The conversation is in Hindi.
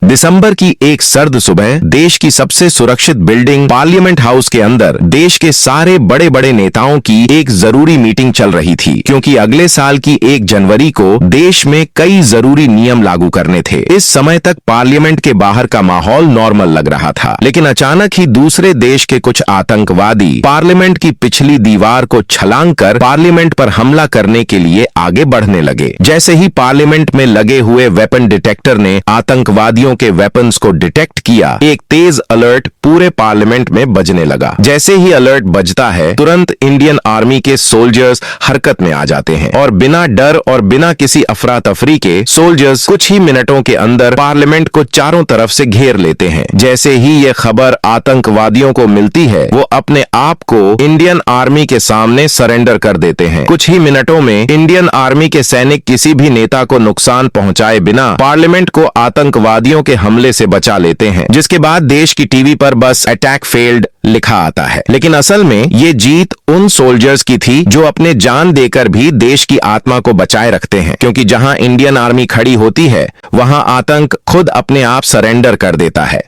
दिसंबर की एक सर्द सुबह देश की सबसे सुरक्षित बिल्डिंग पार्लियामेंट हाउस के अंदर देश के सारे बड़े बड़े नेताओं की एक जरूरी मीटिंग चल रही थी, क्योंकि अगले साल की 1 जनवरी को देश में कई जरूरी नियम लागू करने थे। इस समय तक पार्लियामेंट के बाहर का माहौल नॉर्मल लग रहा था, लेकिन अचानक ही दूसरे देश के कुछ आतंकवादी पार्लियामेंट की पिछली दीवार को छलांग कर पार्लियामेंट पर हमला करने के लिए आगे बढ़ने लगे। जैसे ही पार्लियामेंट में लगे हुए वेपन डिटेक्टर ने आतंकवादियों के वेपन्स को डिटेक्ट किया, एक तेज अलर्ट पूरे पार्लियामेंट में बजने लगा। जैसे ही अलर्ट बजता है, तुरंत इंडियन आर्मी के सोल्जर्स हरकत में आ जाते हैं और बिना डर और बिना किसी अफरा तफरी के सोल्जर्स कुछ ही मिनटों के अंदर पार्लियामेंट को चारों तरफ से घेर लेते हैं। जैसे ही ये खबर आतंकवादियों को मिलती है, वो अपने आप को इंडियन आर्मी के सामने सरेंडर कर देते हैं। कुछ ही मिनटों में इंडियन आर्मी के सैनिक किसी भी नेता को नुकसान पहुंचाए बिना पार्लियामेंट को आतंकवादियों के हमले से बचा लेते हैं, जिसके बाद देश की टीवी पर बस अटैक फेल्ड लिखा आता है। लेकिन असल में ये जीत उन सोल्जर्स की थी जो अपने जान देकर भी देश की आत्मा को बचाए रखते हैं, क्योंकि जहां इंडियन आर्मी खड़ी होती है, वहां आतंक खुद अपने आप सरेंडर कर देता है।